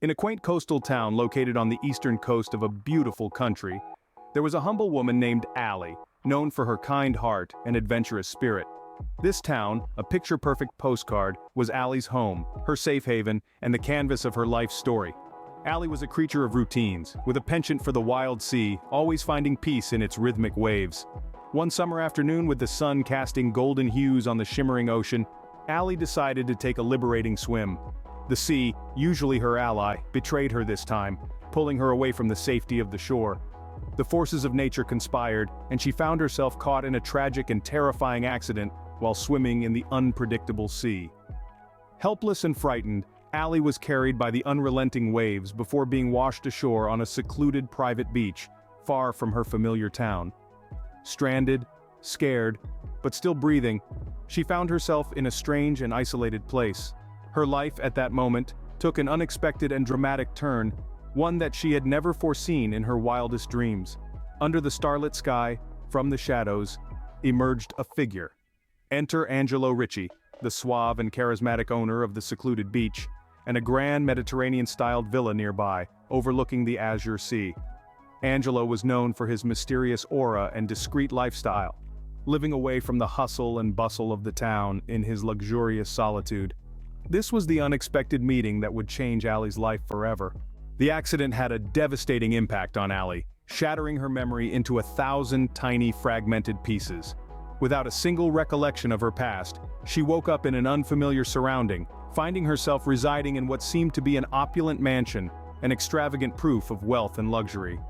In a quaint coastal town located on the eastern coast of a beautiful country, there was a humble woman named Allie, known for her kind heart and adventurous spirit. This town, a picture-perfect postcard, was Allie's home, her safe haven, and the canvas of her life story. Allie was a creature of routines, with a penchant for the wild sea, always finding peace in its rhythmic waves. One summer afternoon, with the sun casting golden hues on the shimmering ocean, Allie decided to take a liberating swim. The sea, usually her ally, betrayed her this time, pulling her away from the safety of the shore. The forces of nature conspired, and she found herself caught in a tragic and terrifying accident while swimming in the unpredictable sea. Helpless and frightened, Allie was carried by the unrelenting waves before being washed ashore on a secluded private beach, far from her familiar town. Stranded, scared, but still breathing, she found herself in a strange and isolated place. Her life at that moment took an unexpected and dramatic turn, one that she had never foreseen in her wildest dreams. Under the starlit sky, from the shadows, emerged a figure. Enter Angelo Ricci, the suave and charismatic owner of the secluded beach, and a grand Mediterranean-styled villa nearby, overlooking the azure sea. Angelo was known for his mysterious aura and discreet lifestyle, living away from the hustle and bustle of the town in his luxurious solitude. This was the unexpected meeting that would change Allie's life forever. The accident had a devastating impact on Allie, shattering her memory into 1,000 tiny fragmented pieces. Without a single recollection of her past, she woke up in an unfamiliar surrounding, finding herself residing in what seemed to be an opulent mansion, an extravagant proof of wealth and luxury.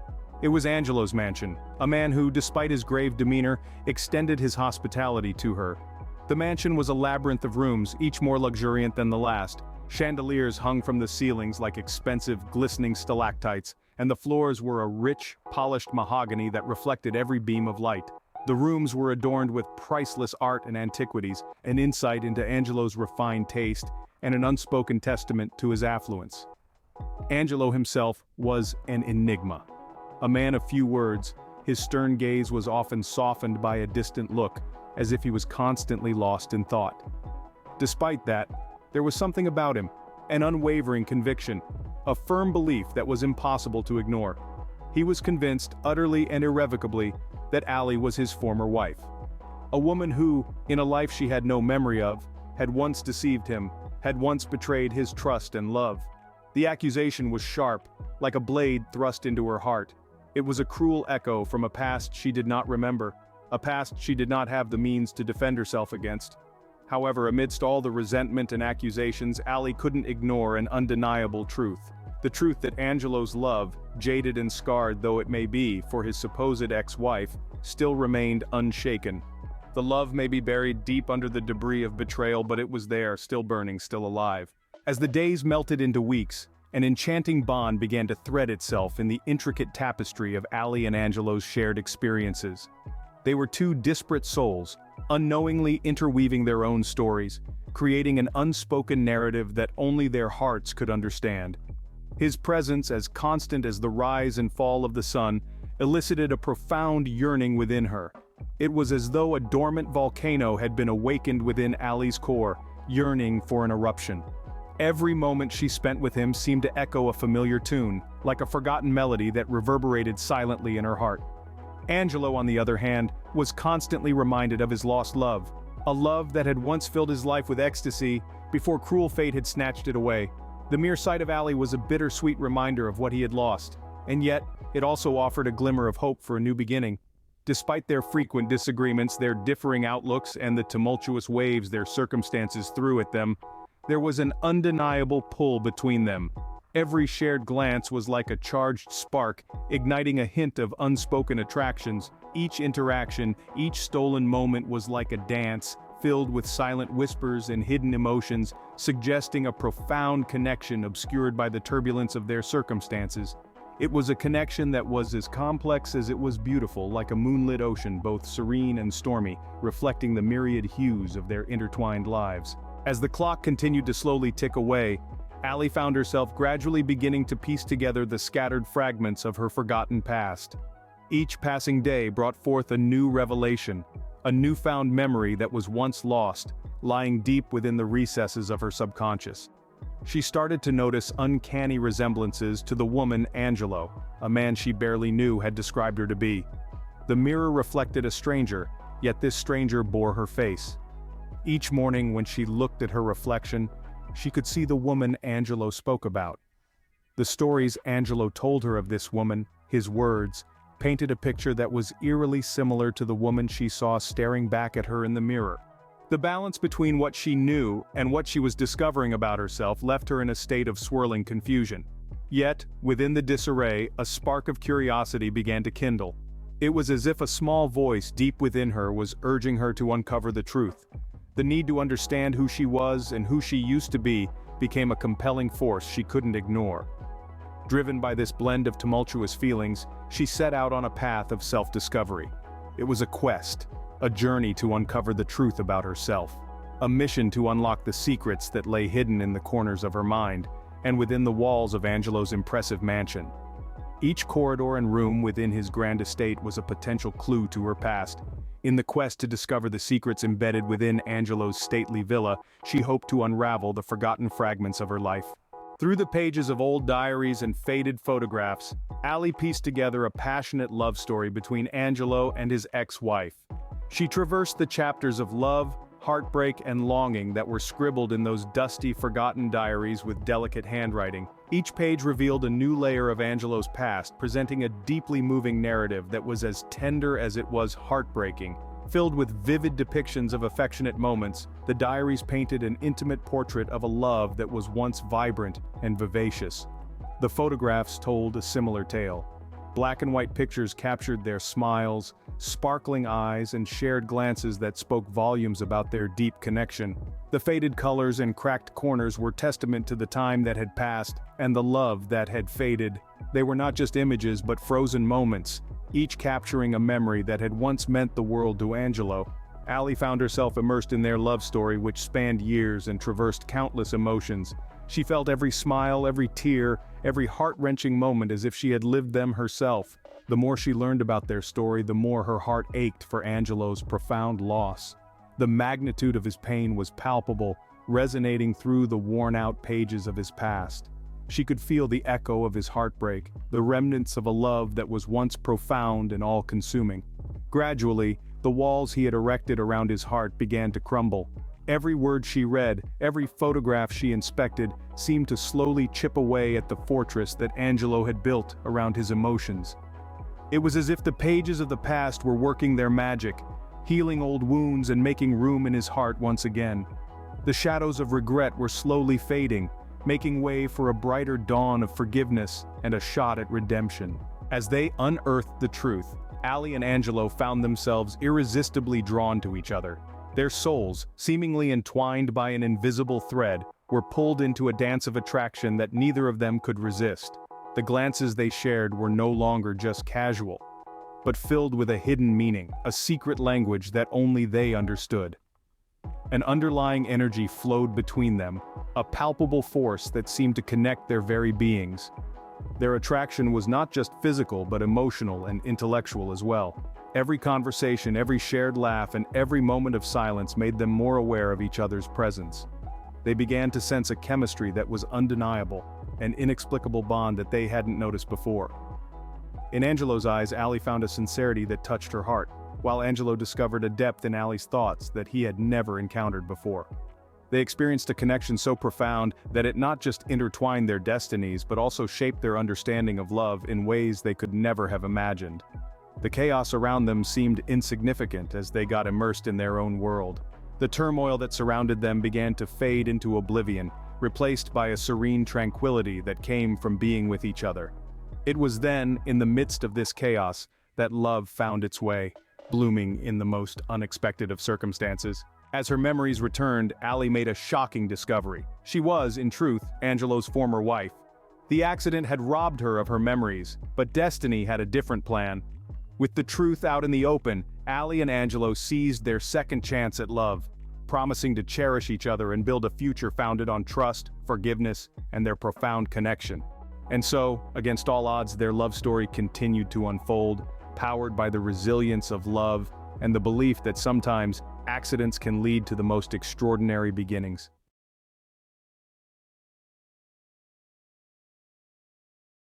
It was Angelo's mansion, a man who, despite his grave demeanor, extended his hospitality to her. The mansion was a labyrinth of rooms, each more luxuriant than the last. Chandeliers hung from the ceilings like expensive, glistening stalactites, and the floors were a rich, polished mahogany that reflected every beam of light. The rooms were adorned with priceless art and antiquities, an insight into Angelo's refined taste, and an unspoken testament to his affluence. Angelo himself was an enigma. A man of few words, his stern gaze was often softened by a distant look, as if he was constantly lost in thought. Despite that, there was something about him, an unwavering conviction, a firm belief that was impossible to ignore. He was convinced, utterly and irrevocably, that Allie was his former wife. A woman who, in a life she had no memory of, had once deceived him, had once betrayed his trust and love. The accusation was sharp, like a blade thrust into her heart. It was a cruel echo from a past she did not remember, a past she did not have the means to defend herself against. However, amidst all the resentment and accusations, Allie couldn't ignore an undeniable truth. The truth that Angelo's love, jaded and scarred though it may be for his supposed ex-wife, still remained unshaken. The love may be buried deep under the debris of betrayal, but it was there, still burning, still alive. As the days melted into weeks, an enchanting bond began to thread itself in the intricate tapestry of Allie and Angelo's shared experiences. They were two disparate souls, unknowingly interweaving their own stories, creating an unspoken narrative that only their hearts could understand. His presence, as constant as the rise and fall of the sun, elicited a profound yearning within her. It was as though a dormant volcano had been awakened within Allie's core, yearning for an eruption. Every moment she spent with him seemed to echo a familiar tune, like a forgotten melody that reverberated silently in her heart. Angelo, on the other hand, was constantly reminded of his lost love, a love that had once filled his life with ecstasy before cruel fate had snatched it away. The mere sight of Allie was a bittersweet reminder of what he had lost, and yet, it also offered a glimmer of hope for a new beginning. Despite their frequent disagreements, their differing outlooks, and the tumultuous waves their circumstances threw at them, there was an undeniable pull between them. Every shared glance was like a charged spark, igniting a hint of unspoken attractions. Each interaction, each stolen moment was like a dance, filled with silent whispers and hidden emotions, suggesting a profound connection obscured by the turbulence of their circumstances. It was a connection that was as complex as it was beautiful, like a moonlit ocean, both serene and stormy, reflecting the myriad hues of their intertwined lives. As the clock continued to slowly tick away, Allie found herself gradually beginning to piece together the scattered fragments of her forgotten past. Each passing day brought forth a new revelation, a newfound memory that was once lost, lying deep within the recesses of her subconscious. She started to notice uncanny resemblances to the woman Angelo, a man she barely knew had described her to be. The mirror reflected a stranger, yet this stranger bore her face. Each morning when she looked at her reflection, she could see the woman Angelo spoke about. The stories Angelo told her of this woman, his words, painted a picture that was eerily similar to the woman she saw staring back at her in the mirror. The balance between what she knew and what she was discovering about herself left her in a state of swirling confusion. Yet, within the disarray, a spark of curiosity began to kindle. It was as if a small voice deep within her was urging her to uncover the truth. The need to understand who she was and who she used to be became a compelling force she couldn't ignore. Driven by this blend of tumultuous feelings, she set out on a path of self-discovery. It was a quest, a journey to uncover the truth about herself, a mission to unlock the secrets that lay hidden in the corners of her mind and within the walls of Angelo's impressive mansion. Each corridor and room within his grand estate was a potential clue to her past. In the quest to discover the secrets embedded within Angelo's stately villa, she hoped to unravel the forgotten fragments of her life. Through the pages of old diaries and faded photographs, Ali pieced together a passionate love story between Angelo and his ex-wife. She traversed the chapters of love, heartbreak, and longing that were scribbled in those dusty, forgotten diaries with delicate handwriting. Each page revealed a new layer of Angelo's past, presenting a deeply moving narrative that was as tender as it was heartbreaking. Filled with vivid depictions of affectionate moments, the diaries painted an intimate portrait of a love that was once vibrant and vivacious. The photographs told a similar tale. Black and white pictures captured their smiles, sparkling eyes, and shared glances that spoke volumes about their deep connection. The faded colors and cracked corners were testament to the time that had passed and the love that had faded. They were not just images but frozen moments, each capturing a memory that had once meant the world to Angelo. Ali found herself immersed in their love story, which spanned years and traversed countless emotions. She felt every smile, every tear, every heart-wrenching moment as if she had lived them herself. The more she learned about their story, the more her heart ached for Angelo's profound loss. The magnitude of his pain was palpable, resonating through the worn-out pages of his past. She could feel the echo of his heartbreak, the remnants of a love that was once profound and all-consuming. Gradually, the walls he had erected around his heart began to crumble. Every word she read, every photograph she inspected, seemed to slowly chip away at the fortress that Angelo had built around his emotions. It was as if the pages of the past were working their magic, healing old wounds and making room in his heart once again. The shadows of regret were slowly fading, making way for a brighter dawn of forgiveness and a shot at redemption. As they unearthed the truth, Ali and Angelo found themselves irresistibly drawn to each other. Their souls, seemingly entwined by an invisible thread, were pulled into a dance of attraction that neither of them could resist. The glances they shared were no longer just casual, but filled with a hidden meaning, a secret language that only they understood. An underlying energy flowed between them, a palpable force that seemed to connect their very beings. Their attraction was not just physical but emotional and intellectual as well. Every conversation, every shared laugh, and every moment of silence made them more aware of each other's presence. They began to sense a chemistry that was undeniable, an inexplicable bond that they hadn't noticed before. In Angelo's eyes, Ali found a sincerity that touched her heart, while Angelo discovered a depth in Ali's thoughts that he had never encountered before. They experienced a connection so profound that it not just intertwined their destinies but also shaped their understanding of love in ways they could never have imagined. The chaos around them seemed insignificant as they got immersed in their own world. The turmoil that surrounded them began to fade into oblivion, replaced by a serene tranquility that came from being with each other. It was then, in the midst of this chaos, that love found its way, blooming in the most unexpected of circumstances. As her memories returned, Ali made a shocking discovery. She was, in truth, Angelo's former wife. The accident had robbed her of her memories, but destiny had a different plan. With the truth out in the open, Ali and Angelo seized their second chance at love, promising to cherish each other and build a future founded on trust, forgiveness, and their profound connection. And so, against all odds, their love story continued to unfold, powered by the resilience of love and the belief that sometimes accidents can lead to the most extraordinary beginnings.